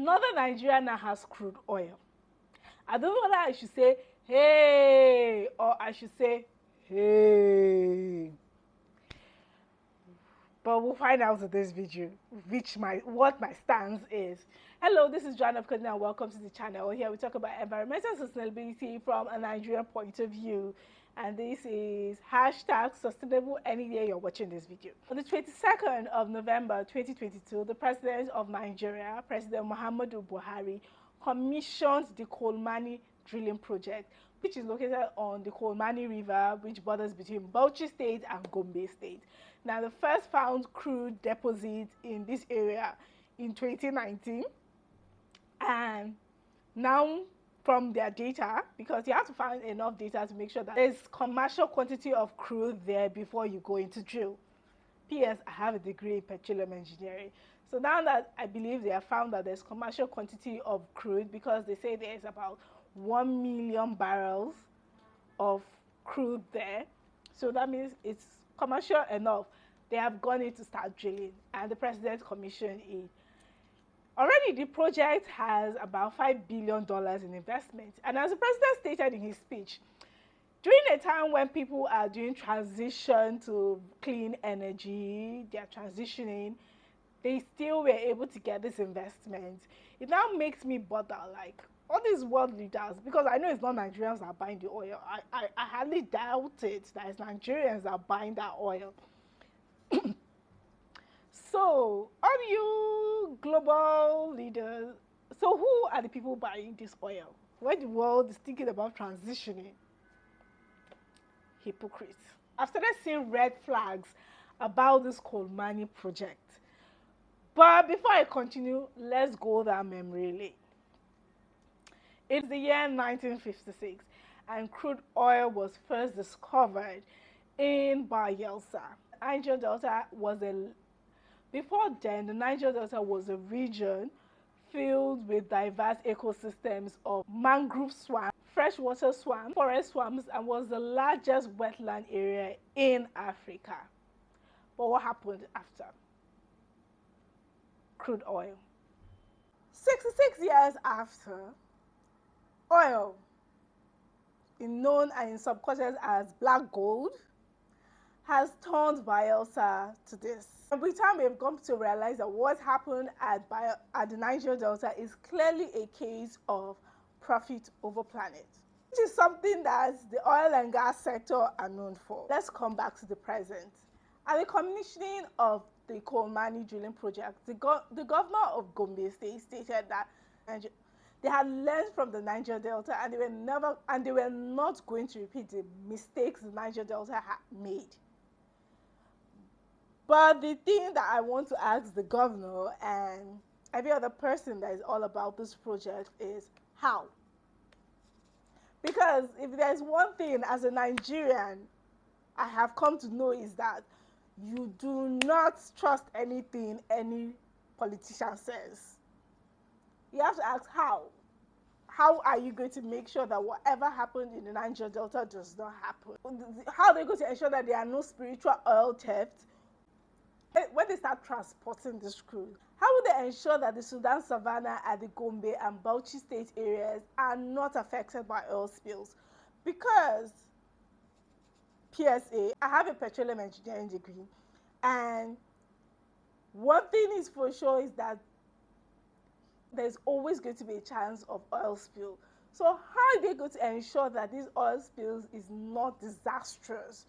Northern Nigeria now has crude oil. I don't know whether I should say hey or I should say hey. But we'll find out in this video what my stance is. Hello, this is Joanna of Kolmani and welcome to the channel. Here we talk about environmental sustainability from a Nigerian point of view. And this is hashtag sustainable any day you're watching this video. On the 22nd of November 2022, the President of Nigeria, President Muhammadu Buhari, commissioned the Kolmani drilling project, which is located on the Kolmani River, which borders between Bauchi State and Gombe State. Now, the first found crude deposit in this area in 2019, and now from their data, because you have to find enough data to make sure that there's commercial quantity of crude there before you go into drill. P.S. I have a degree in petroleum engineering. So now that I believe they have found that there's commercial quantity of crude, because they say there's about 1 million barrels of crude there. So that means it's commercial enough. They have gone in to start drilling, and the president commissioned it. Already the project has about $5 billion in investment. And as the president stated in his speech, during a time when people are doing transition to clean energy, they are transitioning, they still were able to get this investment. It now makes me bother, like, all these world leaders, because I know it's not Nigerians that are buying the oil. I hardly doubt it that it's Nigerians that are buying that oil. So, all you global leaders, so who are the people buying this oil? When the world is thinking about transitioning? Hypocrites. I've started seeing red flags about this Kolmani project. But before I continue, let's go down memory lane. It's the year 1956, and crude oil was first discovered in Bayelsa. Niger Delta was before then, the Niger Delta was a region filled with diverse ecosystems of mangrove swamps, freshwater swamps, forest swamps, and was the largest wetland area in Africa. But what happened after? Crude oil. 66 years after, oil, known in subcultures as black gold, has turned Bayelsa to this. Every time we've come to realize that what happened at the Niger Delta is clearly a case of profit over planet, which is something that the oil and gas sector are known for. Let's come back to the present. At the commissioning of the Kolmani drilling project, the governor of Gombe State stated that they had learned from the Niger Delta, and they were not going to repeat the mistakes the Niger Delta had made. But the thing that I want to ask the governor and every other person that is all about this project is how? Because if there's one thing as a Nigerian I have come to know, is that you do not trust anything any politician says. You have to ask how. How are you going to make sure that whatever happened in the Niger Delta does not happen? How are they going to ensure that there are no spiritual oil thefts when they start transporting this crude? How will they ensure that the Sudan Savannah and the Gombe and Bauchi State areas are not affected by oil spills? Because PSA, I have a petroleum engineering degree, and one thing is for sure is that there's always going to be a chance of oil spill. So how are they going to ensure that these oil spills is not disastrous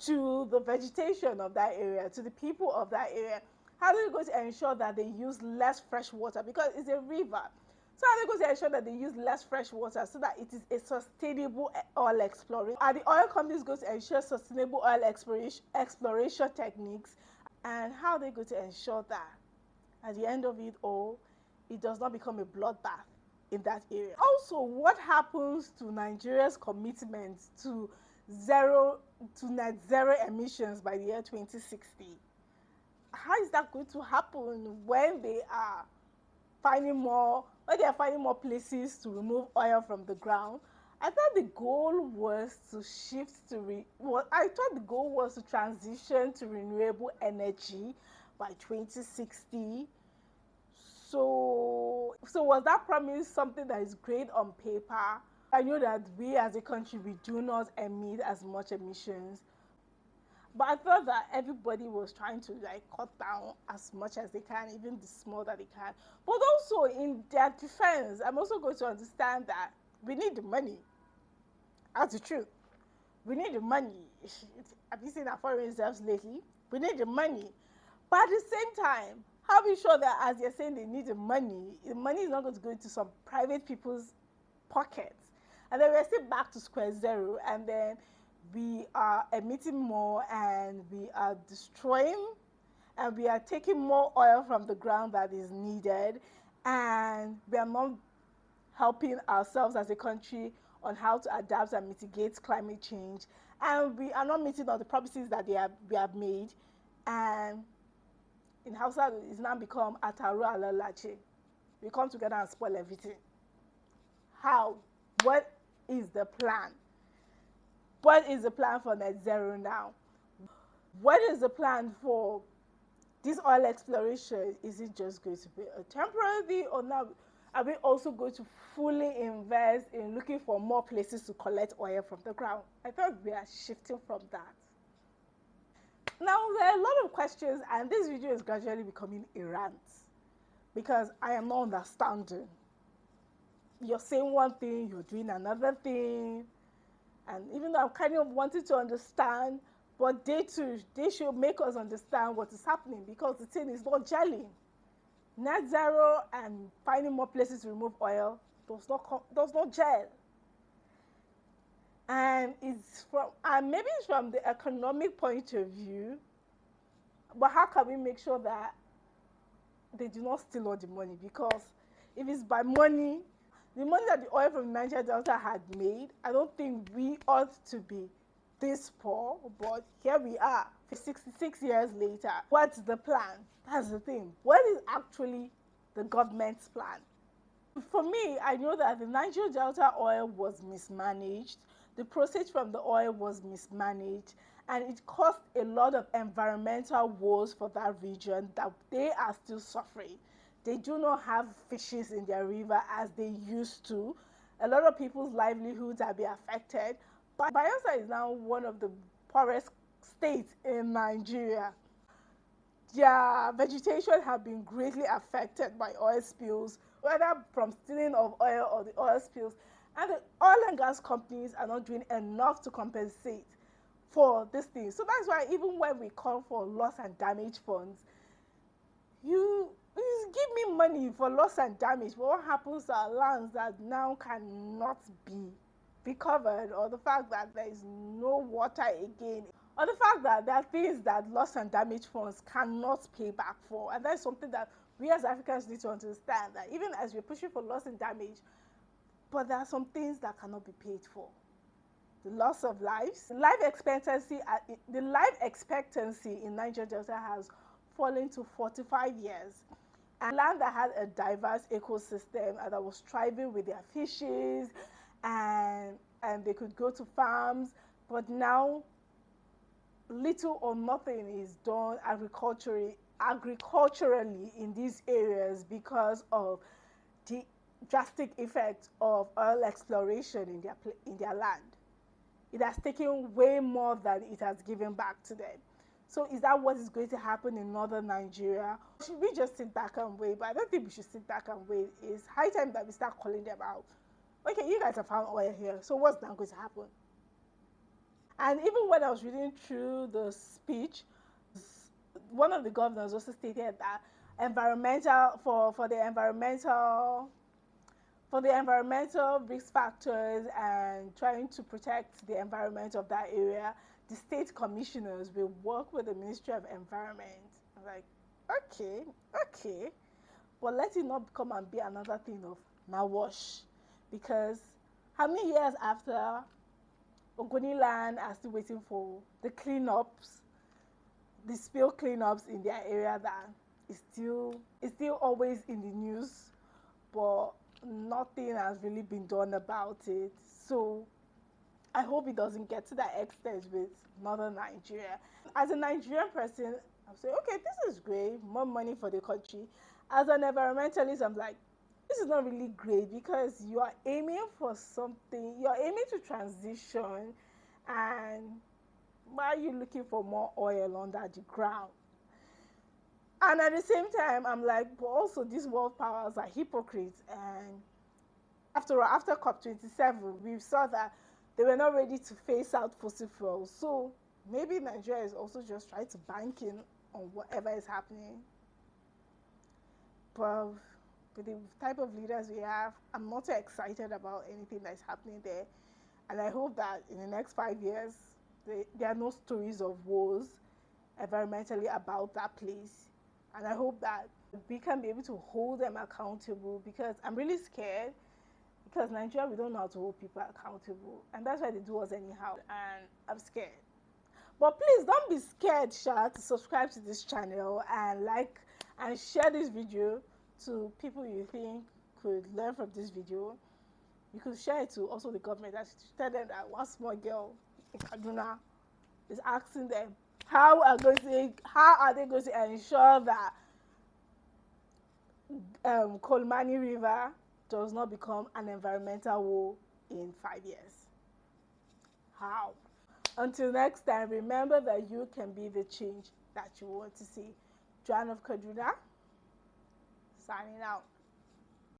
to the vegetation of that area, to the people of that area? How are they going to ensure that they use less fresh water, because it's a river? So how are they going to ensure that they use less fresh water so that it is a sustainable oil exploration? Are the oil companies going to ensure sustainable oil exploration techniques? And how are they going to ensure that at the end of it all, it does not become a bloodbath in that area? Also, what happens to Nigeria's commitment to net zero emissions by the year 2060? How is that going to happen when they are finding more places to remove oil from the ground? I thought the goal was to transition to renewable energy by 2060. So So was that promise something that is great on paper? I know that we as a country, we do not emit as much emissions, but I thought that everybody was trying to like cut down as much as they can, even the small that they can. But also in their defense, I'm also going to understand that we need the money. That's the truth. We need the money. Have you seen our foreign reserves lately? We need the money. But at the same time, how are we sure that as you're saying they need the money is not going to go into some private people's pockets? And then we're still back to square zero, and then we are emitting more, and we are destroying, and we are taking more oil from the ground that is needed, and we are not helping ourselves as a country on how to adapt and mitigate climate change, and we are not meeting all the promises that we have made, and in Hausa it's now become Ataru Alalache. We come together and spoil everything. How? What is the plan? What is the plan for net zero now? What is the plan for this oil exploration? Is it just going to be a temporary thing, or now are we also going to fully invest in looking for more places to collect oil from the ground? I thought we are shifting from that. Now, there are a lot of questions, and this video is gradually becoming a rant because I am not understanding. You're saying one thing, you're doing another thing, and even though I'm kind of wanting to understand, but they too, they should make us understand what is happening, because the thing is not gelling. Net zero and finding more places to remove oil does not gel. And maybe it's from the economic point of view, but how can we make sure that they do not steal all the money? Because if it's by money, the money that the oil from Niger Delta had made, I don't think we ought to be this poor, but here we are 66 years later. What's the plan? That's the thing. What is actually the government's plan? For me, I know that the Niger Delta oil was mismanaged, the proceeds from the oil was mismanaged, and it caused a lot of environmental woes for that region that they are still suffering. They do not have fishes in their river as they used to. A lot of people's livelihoods are being affected. But Bayelsa is now one of the poorest states in Nigeria. Their vegetation have been greatly affected by oil spills, whether from stealing of oil or the oil spills. And the oil and gas companies are not doing enough to compensate for this thing. So that's why even when we call for loss and damage funds, you give me money for loss and damage, but what happens to our lands that now cannot be covered, or the fact that there is no water again, or the fact that there are things that loss and damage funds cannot pay back for. And that's something that we as Africans need to understand, that even as we're pushing for loss and damage, but there are some things that cannot be paid for. The loss of lives, the life expectancy in Niger Delta has fallen to 45 years. And land that had a diverse ecosystem and that was thriving with their fishes, and they could go to farms, but now little or nothing is done agriculturally in these areas because of the drastic effect of oil exploration in their land. It has taken way more than it has given back to them. So is that what is going to happen in northern Nigeria? Should we just sit back and wait? But I don't think we should sit back and wait. It's high time that we start calling them out. Okay, you guys have found oil here, so what's now going to happen? And even when I was reading through the speech, one of the governors also stated that for the environmental risk factors and trying to protect the environment of that area, the state commissioners will work with the Ministry of Environment. I'm like, okay, but let it not come and be another thing of now wash, because how many years after Ogoni land are still waiting for the cleanups, the spill cleanups in their area that is still always in the news, but nothing has really been done about it. So I hope it doesn't get to that extent with northern Nigeria. As a Nigerian person, I'm saying, okay, this is great, more money for the country. As an environmentalist, I'm like, this is not really great because you are aiming for something, you're aiming to transition, and why are you looking for more oil under the ground? And at the same time, I'm like, but also these world powers are hypocrites. And after all, after COP27, we saw that they were not ready to phase out fossil fuels. So maybe Nigeria is also just trying to bank in on whatever is happening. But with the type of leaders we have, I'm not so excited about anything that's happening there. And I hope that in the next 5 years, there are no stories of wars environmentally about that place. And I hope that we can be able to hold them accountable, because I'm really scared, because Nigeria, we don't know how to hold people accountable. And that's why they do us anyhow. And I'm scared. But please don't be scared, Sha, to subscribe to this channel and like and share this video to people you think could learn from this video. You could share it to also the government. I should tell them that one small girl in Kaduna is asking them how are they going to ensure that Kolmani River does not become an environmental woe in 5 years. How? Until next time, remember that you can be the change that you want to see. Joan of Kaduna, signing out.